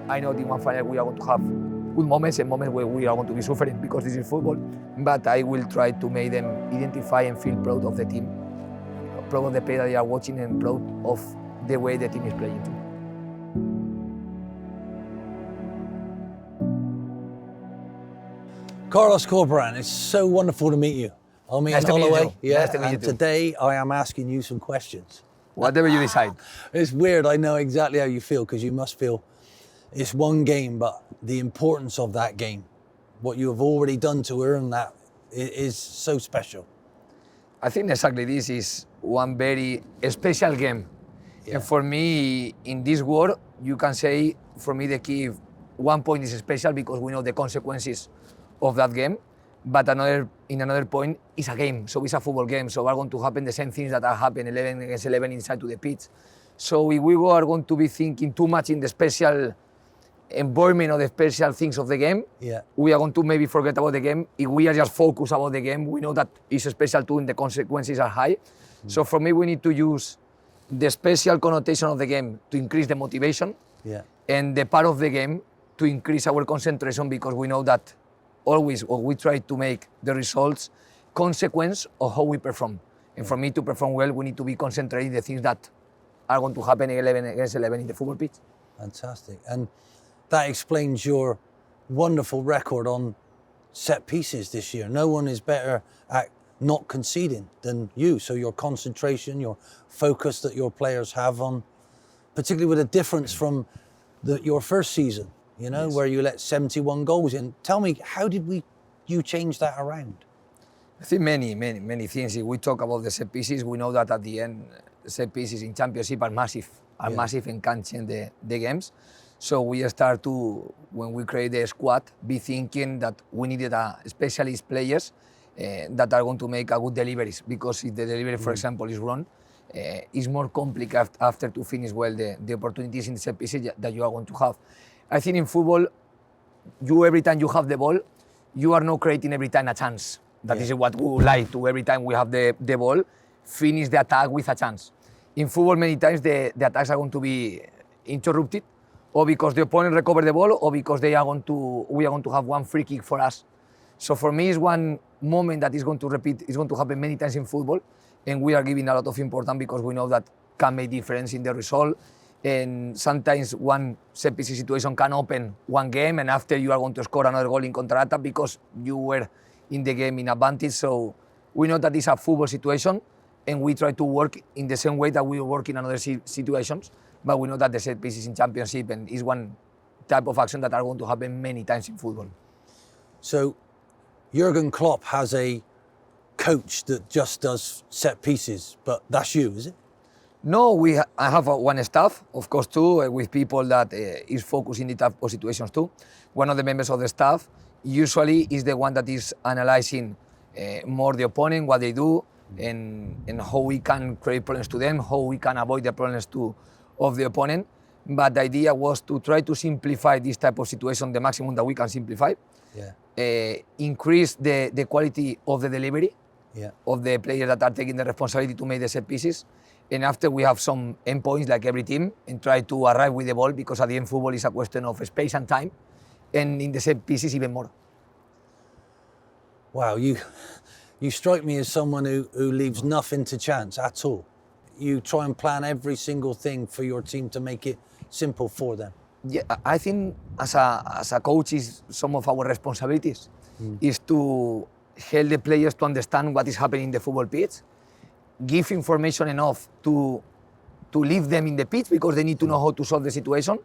I know in one final we are going to have good moments and moments where we are going to be suffering because this is football, but I will try to make them identify and feel proud of the team, proud of the play that they are watching and proud of the way the team is playing too. Carlos Corberan, it's so wonderful to meet you. I'm Ian Holloway. Yeah, nice to meet you and too. Today I am asking you some questions. Whatever you decide. It's weird, I know exactly how you feel, because you must feel it's one game, but the importance of that game, what you have already done to earn that, is so special. I think exactly this is one very special game. Yeah. And for me, in this world, you can say, for me, the key, 1 point is special because we know the consequences of that game, but in another point, it's a game, so it's a football game, so are going to happen the same things that are happening 11 against 11 inside to the pitch. So if we are going to be thinking too much in the special environment or the special things of the game, we are going to maybe forget about the game. If we are just focused about the game, we know that it's special too and the consequences are high. So for me, we need to use the special connotation of the game to increase the motivation and the part of the game to increase our concentration, because we know that always we try to make the results consequence of how we perform. And for me to perform well, we need to be concentrating the things that are going to happen 11 against 11 in the football pitch. Fantastic. And that explains your wonderful record on set pieces this year. No one is better at not conceding than you. So your concentration, your focus that your players have on, particularly with a difference from your first season, you know, where you let 71 goals in. Tell me, how did you change that around? I think many things. If we talk about the set pieces, we know that at the end, set pieces in championship are massive and can change the games. So we start to, when we create the squad, be thinking that we needed specialist players that are going to make a good deliveries, because if the delivery, for example, is wrong, it's more complicated after to finish well the opportunities in the set pieces that you are going to have. I think in football, every time you have the ball, you are not creating every time a chance. That is what we would like to, every time we have the ball, finish the attack with a chance. In football, many times the attacks are going to be interrupted, or because the opponent recover the ball, or because we are going to have one free kick for us. So for me, it's one moment that is going to repeat, it's going to happen many times in football, and we are giving a lot of importance because we know that can make difference in the result. And sometimes one set piece situation can open one game, and after you are going to score another goal in counter-attack because you were in the game in advantage. So we know that it's a football situation, and we try to work in the same way that we work in other situations, but we know that the set pieces in championship and is one type of action that are going to happen many times in football. So Jurgen Klopp has a coach that just does set pieces, but that's you, is it? No, I have one staff, of course, too, with people that is focused in the type of situations too. One of the members of the staff usually is the one that is analyzing more the opponent, what they do, and how we can create problems to them, how we can avoid the problems of the opponent. But the idea was to try to simplify this type of situation the maximum that we can simplify, increase the quality of the delivery of the players that are taking the responsibility to make the set pieces. And after we have some endpoints like every team and try to arrive with the ball, because at the end football is a question of space and time, and in the set pieces even more. Wow, you strike me as someone who leaves nothing to chance at all. You try and plan every single thing for your team to make it simple for them. Yeah, I think as a coach, is some of our responsibilities is to help the players to understand what is happening in the football pitch, give information enough to leave them in the pitch because they need to know how to solve the situation,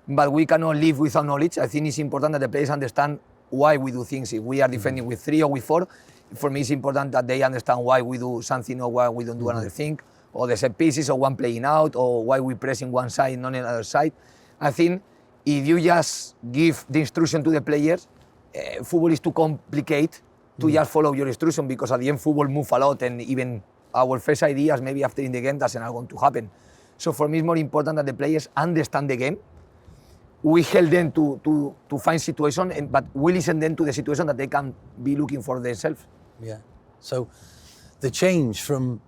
but we cannot live without knowledge. I think it's important that the players understand why we do things. If we are defending with 3 or with 4, for me it's important that they understand why we do something or why we don't do another thing, or the set pieces, or one playing out, or why we press in one side and not in another side. I think if you just give the instruction to the players, football is too complicated to just follow your instruction, because at the end football move a lot, and even our first ideas maybe after in the game doesn't are going to happen. So for me it's more important that the players understand the game. We help them to find situation, but we listen them to the situation that they can be looking for themselves. Yeah. So the change from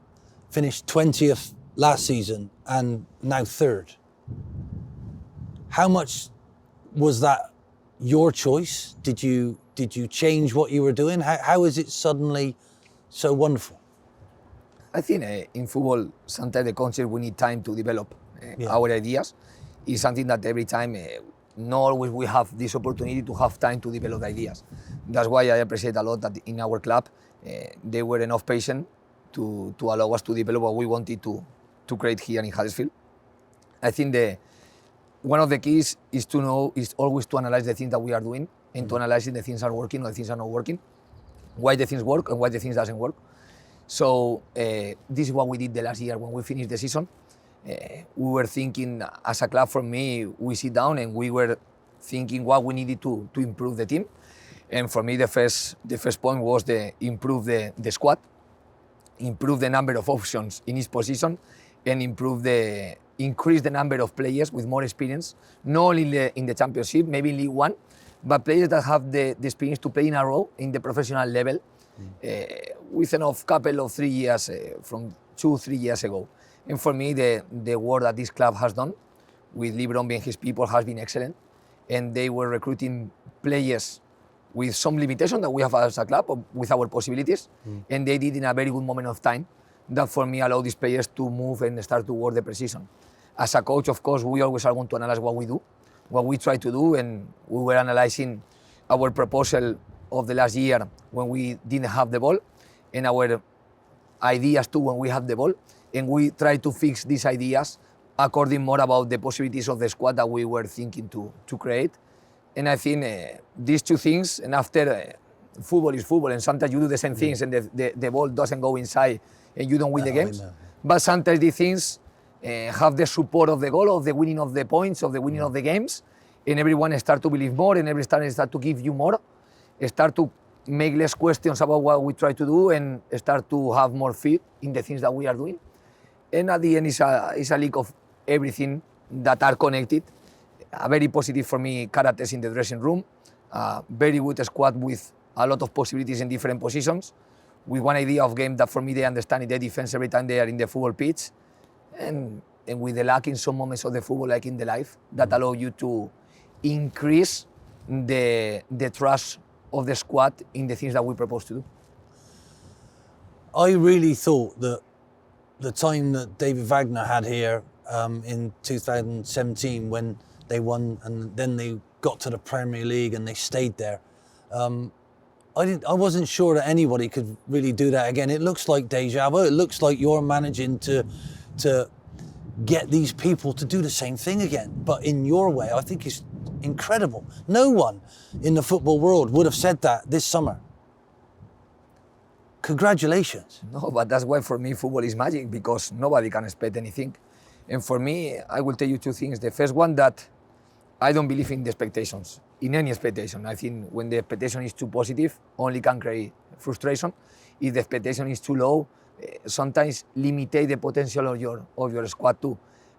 finished 20th last season and now 3rd, how much Was that your choice? Did you change what you were doing? How is it suddenly so wonderful? I think in football, sometimes the concept we need time to develop our ideas. Is something that every time, not always we have this opportunity to have time to develop ideas. That's why I appreciate a lot that in our club, they were enough patient to allow us to develop what we wanted to create here in Huddersfield. I think one of the keys is always to analyze the things that we are doing and to analyze if the things are working or the things are not working, why the things work and why the things doesn't work. So this is what we did the last year when we finished the season. We were thinking as a club, for me, we sit down and we were thinking what we needed to improve the team. And for me, the first point was improve the squad, improve the number of options in each position, and increase the number of players with more experience, not only in the Championship, maybe in League One, but players that have the experience to play in a row in the professional level with enough couple of 3 years from 2-3 years ago. And for me, the work that this club has done with LeBron and his people has been excellent. And they were recruiting players with some limitation that we have as a club, with our possibilities. And they did in a very good moment of time that for me allowed these players to move and start to work the precision. As a coach, of course, we always are going to analyze what we do, what we try to do, and we were analyzing our proposal of the last year when we didn't have the ball, and our ideas too when we have the ball, and we try to fix these ideas according more about the possibilities of the squad that we were thinking to create. And I think these two things, and after football is football, and sometimes you do the same things and the ball doesn't go inside and you don't win the games. But sometimes these things have the support of the goal, of the winning of the points, of the winning of the games, and everyone start to believe more, and everyone start to give you more, start to make less questions about what we try to do, and start to have more faith in the things that we are doing. And at the end, it's a league of everything that are connected. A very positive for me characters in the dressing room, a very good squad with a lot of possibilities in different positions, with one idea of game that for me they understand in the defense every time they are in the football pitch, and with the luck in some moments of the football, like in the life, that allow you to increase the trust of the squad in the things that we propose to do. I really thought that the time that David Wagner had here in 2017 when they won and then they got to the Premier League and they stayed there, I wasn't sure that anybody could really do that again. It looks like deja vu. It looks like you're managing to get these people to do the same thing again, but in your way. I think it's incredible. No one in the football world would have said that this summer. Congratulations. No, but that's why for me football is magic, because nobody can expect anything. And for me, I will tell you two things. The first one, that I don't believe in the expectations, in any expectation. I think when the expectation is too positive, only can create frustration. If the expectation is too low, sometimes limit the potential of your squad too.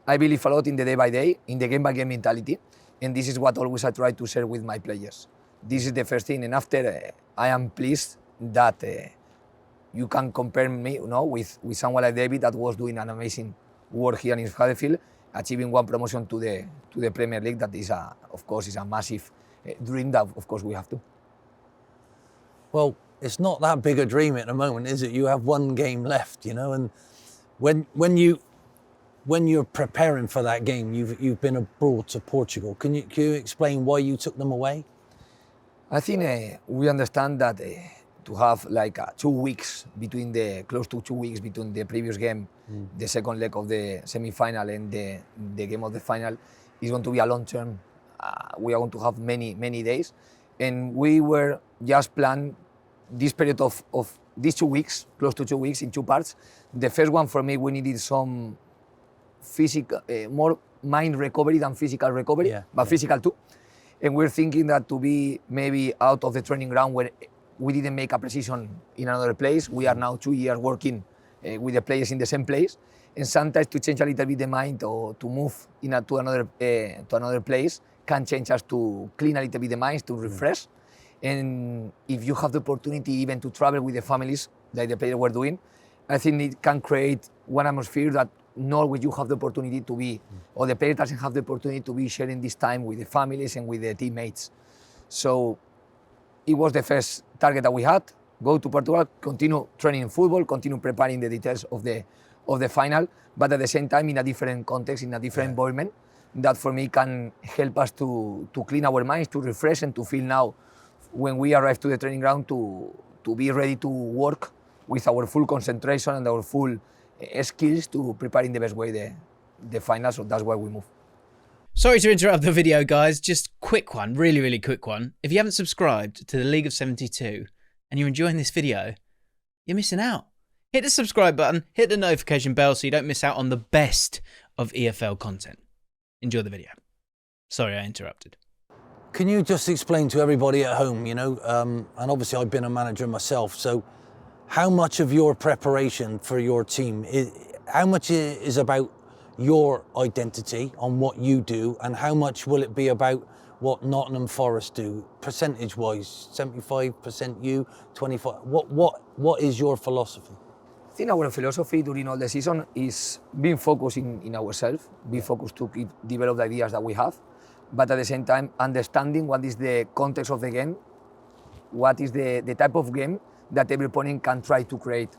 I believe a lot in the day by day, in the game by game mentality, and this is what always I try to share with my players. This is the first thing, and after I am pleased that you can compare me, with someone like David that was doing an amazing work here in Huddersfield, achieving one promotion to the Premier League. That is, of course, is a massive dream that, of course, we have to. Well, it's not that big a dream at the moment, is it? You have one game left, and when you're preparing for that game, you've been abroad to Portugal. Can you explain why you took them away? I think we understand that to have like 2 weeks close to 2 weeks between the previous game, the second leg of the semi-final, and the game of the final is going to be a long term. We are going to have many days, and we were just planned this period of these 2 weeks, close to 2 weeks, in two parts. The first one, for me, we needed some physical, more mind recovery than physical recovery, physical too. And we're thinking that to be maybe out of the training ground where we didn't make a precision in another place. We are now 2 years working with the players in the same place, and sometimes to change a little bit the mind or to move to another place can change us to clean a little bit the minds, to refresh. And if you have the opportunity even to travel with the families, like the players were doing, I think it can create one atmosphere that not always you have the opportunity to be, or the player doesn't have the opportunity to be sharing this time with the families and with the teammates. So it was the first target that we had, go to Portugal, continue training in football, continue preparing the details of the final, but at the same time in a different context, in a different environment, that for me can help us to clean our minds, to refresh, and to feel now, when we arrive to the training ground, to be ready to work with our full concentration and our full skills to prepare in the best way the final. So that's why we move. Sorry to interrupt the video, guys. Just quick one, really, really quick one. If you haven't subscribed to the League of 72 and you're enjoying this video, you're missing out. Hit the subscribe button, hit the notification bell so you don't miss out on the best of EFL content. Enjoy the video. Sorry I interrupted. Can you just explain to everybody at home, you know, and obviously I've been a manager myself, so how much of your preparation for your team, how much is about your identity on what you do, and how much will it be about what Nottingham Forest do, percentage-wise? 75% you, 25%. What is your philosophy? I think our philosophy during all the season is being focused in ourselves, be focused to develop the ideas that we have, but at the same time understanding what is the context of the game, what is the type of game that every opponent can try to create.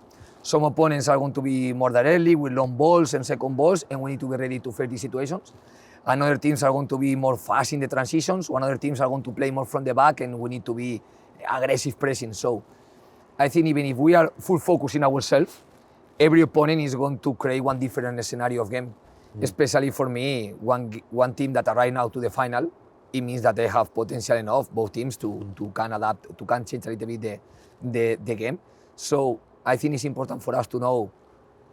Some opponents are going to be more directly with long balls and second balls, and we need to be ready to face these situations. And other teams are going to be more fast in the transitions, or other teams are going to play more from the back, and we need to be aggressive pressing. So I think even if we are full focus in ourselves, every opponent is going to create one different scenario of game. Especially for me, one team that arrive now to the final, it means that they have potential enough, both teams, to can adapt, to can change a little bit the game. So I think it's important for us to know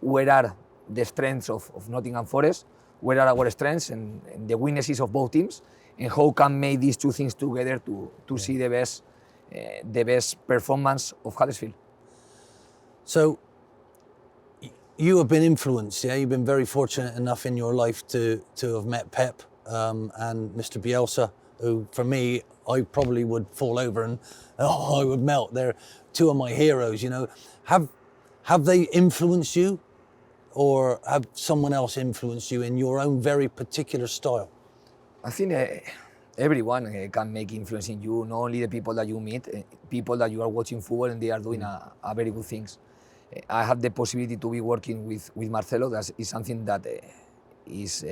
where are the strengths of Nottingham Forest, where are our strengths and the weaknesses of both teams, and how can make these two things together to see the best performance of Huddersfield. So you have been influenced, yeah? You've been very fortunate enough in your life to have met Pep and Mr. Bielsa, who for me, I probably would fall over and I would melt. They're two of my heroes, you know. Have they influenced you, or have someone else influenced you in your own very particular style? I think everyone can make influence in you, not only the people that you meet, people that you are watching football and they are doing a very good things. I had the possibility to be working with Marcelo. That is something that is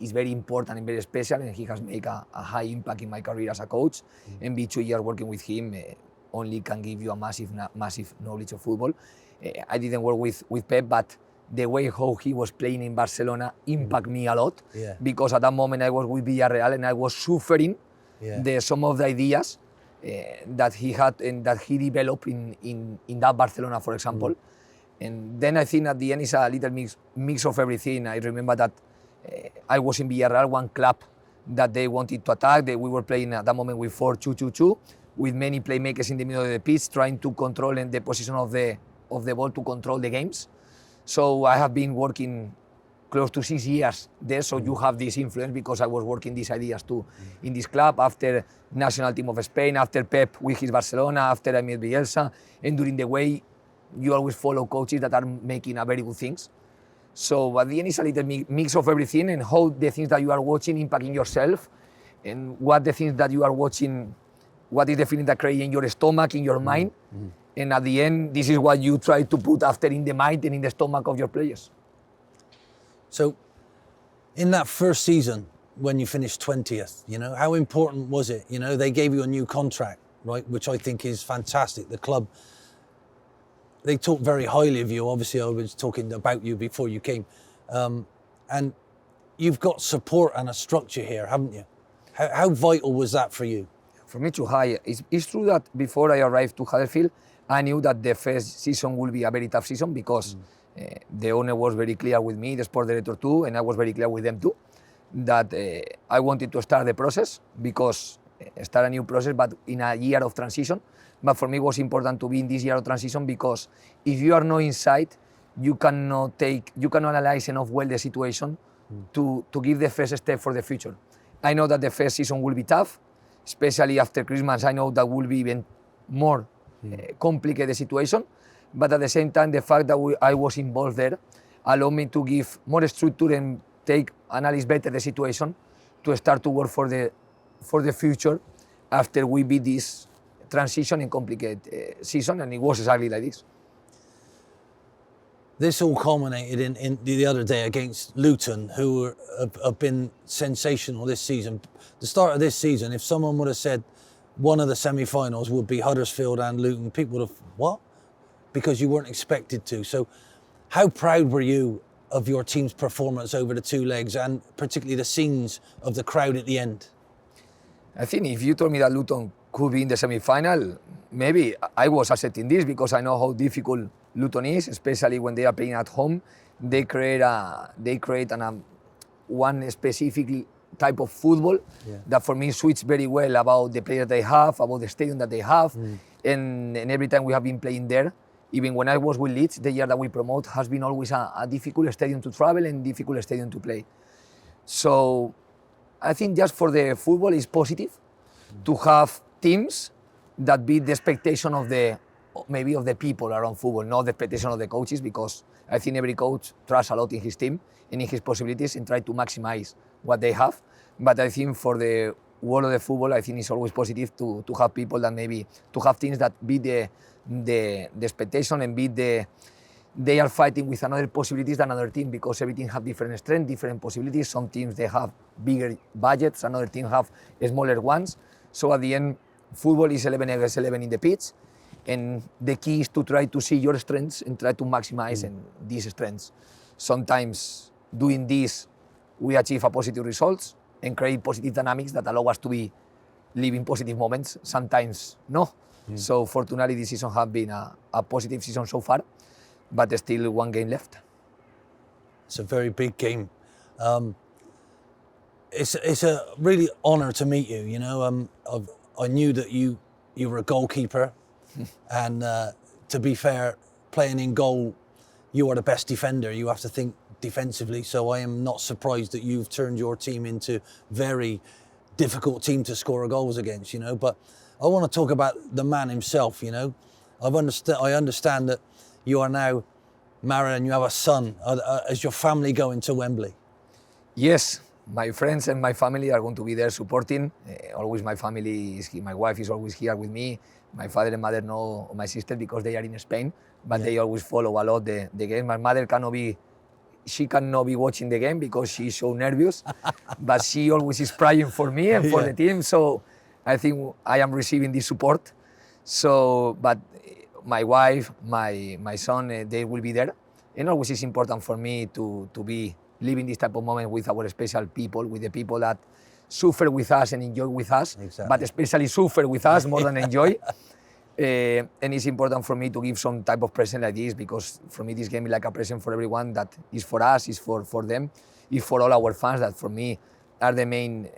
very important and very special, and he has made a high impact in my career as a coach. And be 2 years working with him only can give you a massive knowledge of football. I didn't work with Pep, but the way how he was playing in Barcelona impacted me a lot, because at that moment I was with Villarreal and I was suffering some of the ideas that he had and that he developed in that Barcelona, for example. And then I think at the end it's a little mix of everything. I remember that I was in Villarreal, one club that they wanted to attack. We were playing at that moment with 4-2-2-2, with many playmakers in the middle of the pitch, trying to control the position of the ball to control the games. So I have been working close to 6 years there, so you have this influence because I was working these ideas too in this club, after national team of Spain, after Pep with his Barcelona, after I met Bielsa, and during the way you always follow coaches that are making a very good things. So at the end it's a little mix of everything, and how the things that you are watching impacting yourself, and what the things that you are watching, what is the feeling that creates in your stomach, in your mind, and at the end this is what you try to put after in the mind and in the stomach of your players. So, in that first season, when you finished 20th, you know, how important was it? You know, they gave you a new contract, right, which I think is fantastic. The club, they talk very highly of you. Obviously, I was talking about you before you came. And you've got support and a structure here, haven't you? How vital was that for you? For me too high. It's true that before I arrived to Huddersfield, I knew that the first season would be a very tough season, because the owner was very clear with me, the sport director too, and I was very clear with them too, that I wanted to start the process, because start a new process, but in a year of transition. But for me, it was important to be in this year of transition, because if you are not inside, you cannot analyze enough well the situation to give the first step for the future. I know that the first season will be tough, especially after Christmas. I know that will be even more complicated situation. But at the same time, the fact that I was involved there, allow me to give more structure and analyze better the situation to start to work for the future after we beat this transition and complicated season, and it was exactly like this. This all culminated in the other day against Luton, who have been sensational this season. The start of this season, if someone would have said one of the semi-finals would be Huddersfield and Luton, people would have, what? Because you weren't expected to. So how proud were you of your team's performance over the 2 legs, and particularly the scenes of the crowd at the end? I think if you told me that Luton could be in the semi-final, maybe I was accepting this, because I know how difficult Luton is, especially when they are playing at home. They create one specific type of football that for me suits very well about the players they have, about the stadium that they have, and every time we have been playing there, even when I was with Leeds, the year that we promote has been always a difficult stadium to travel and difficult stadium to play. So I think just for the football it's positive to have teams that beat the expectation of the people around football, not the expectation of the coaches, because I think every coach trusts a lot in his team and in his possibilities and try to maximize what they have. But I think for the world of the football, I think it's always positive to have people that to have teams that beat the expectation and they are fighting with another possibilities than another team, because every team have different strengths, different possibilities. Some teams they have bigger budgets, another team have smaller ones. So at the end, football is 11 against 11 in the pitch, and the key is to try to see your strengths and try to maximize these strengths. Sometimes doing this, we achieve a positive results and create positive dynamics that allow us to be living positive moments. Sometimes no. So fortunately, this season has been a positive season so far, but still 1 game left. It's a very big game. It's a really honour to meet you. You know, I knew that you were a goalkeeper, and to be fair, playing in goal, you are the best defender. You have to think defensively. So I am not surprised that you've turned your team into very difficult team to score goals against. You know, but I want to talk about the man himself. You know, I understand that you are now married and you have a son. Is your family going to Wembley? Yes, my friends and my family are going to be there supporting. Always my family is here. My wife is always here with me. My father and mother know my sister because they are in Spain, but they always follow a lot the game. My mother cannot be watching the game because she's so nervous, but she always is praying for me and for the team. So I think I am receiving this support. So, but my wife, my son, they will be there. And always it's important for me to be living this type of moment with our special people, with the people that suffer with us and enjoy with us, but especially suffer with us more than enjoy. And it's important for me to give some type of present like this, because for me this game is like a present for everyone that is for us, is for them, is for all our fans that for me are the main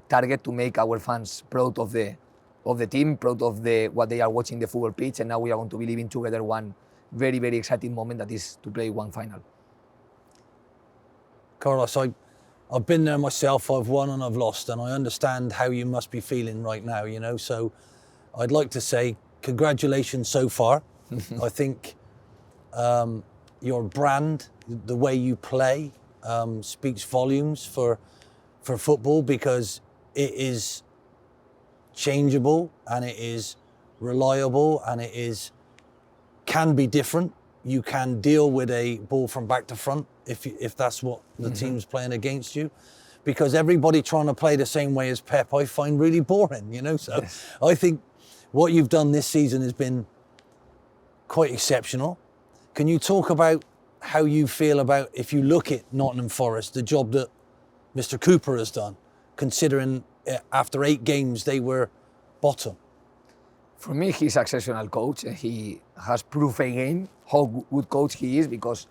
target to make our fans proud of the team, proud of what they are watching the football pitch, and now we are going to be living together one very, very exciting moment that is to play one final. Carlos, I've been there myself, I've won and I've lost, and I understand how you must be feeling right now, you know, so I'd like to say congratulations so far. I think your brand, the way you play, speaks volumes for football, because it is changeable and it is reliable and it can be different. You can deal with a ball from back to front if that's what the team's playing against you, because everybody trying to play the same way as Pep I find really boring, you know. So I think what you've done this season has been quite exceptional. Can you talk about how you feel about, if you look at Nottingham Forest, the job that Mr. Cooper has done, considering after 8 games they were bottom? For me, he's an exceptional coach. He has proved again how good coach he is, because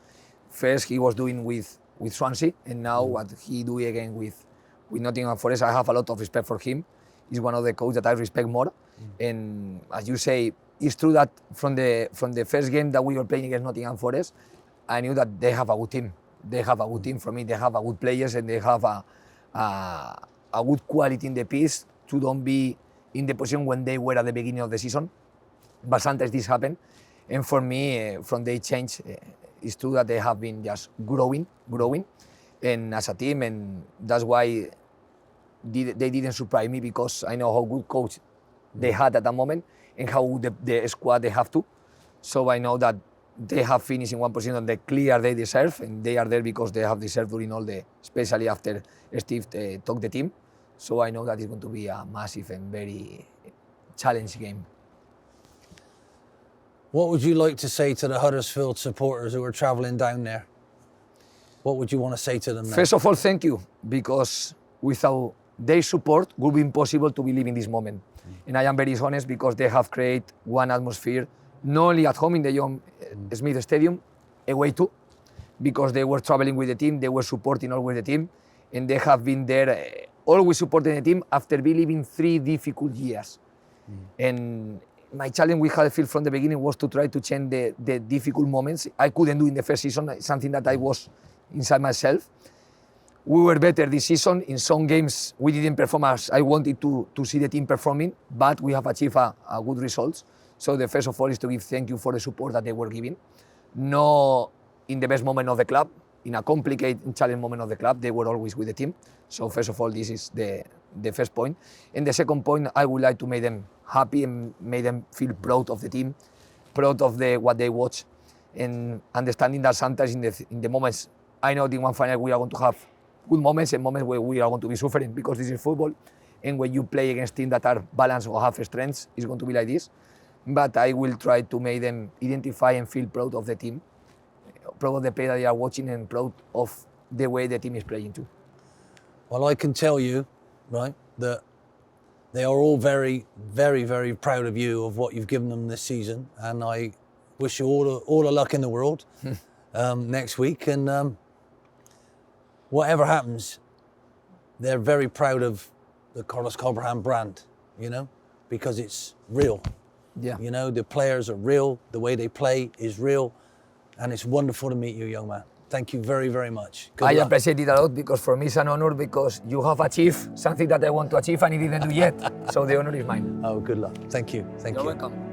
first he was doing with Swansea, and now what he do again with Nottingham Forest, I have a lot of respect for him. He's one of the coaches that I respect more. And as you say, it's true that from the first game that we were playing against Nottingham Forest, I knew that they have a good team. They have a good team for me. They have a good players, and they have a good quality in the pitch to don't be in the position when they were at the beginning of the season. But sometimes this happened. And for me, from they change, it's true that they have been just growing, and as a team, and that's why they didn't surprise me, because I know how good coach they had at that moment and how good the squad they have too. So I know that they have finished in one position that clear they deserve, and they are there because they have deserved during all the, especially after Steve took the team. So I know that it's going to be a massive and very challenging game. What would you like to say to the Huddersfield supporters who are travelling down there? What would you want to say to them now? First of all, thank you, because without their support, it would be impossible to be living this moment. And I am very honest, because they have created one atmosphere, not only at home in the John Smith Stadium, away too, because they were traveling with the team, they were supporting always the team, and they have been there, always supporting the team after living 3 difficult years. And my challenge with Huddersfield from the beginning was to try to change the difficult moments. I couldn't do in the first season, something that I was inside myself. We were better this season. In some games, we didn't perform as I wanted to see the team performing, but we have achieved a good results. So the first of all is to give thank you for the support that they were giving. No, in the best moment of the club, in a complicated challenge moment of the club, they were always with the team. So first of all, this is the first point. And the second point, I would like to make them happy and make them feel proud of the team, proud of what they watch, and understanding that sometimes in the moments, I know in one final we are going to have good moments and moments where we are going to be suffering, because this is football. And when you play against teams that are balanced or have strengths, it's going to be like this. But I will try to make them identify and feel proud of the team, proud of the play that they are watching, and proud of the way the team is playing too. Well, I can tell you, right, that they are all very, very, very proud of you, of what you've given them this season. And I wish you all the luck in the world next week. And whatever happens, they're very proud of the Carlos Corberan brand, you know, because it's real. Yeah. You know, the players are real, the way they play is real, and it's wonderful to meet you, young man. Thank you very, very much. Good I luck. appreciate it a lot, because for me it's an honor, because you have achieved something that I want to achieve and I didn't do yet. So the honor is mine. Oh, good luck. Thank you. Thank You're you. welcome.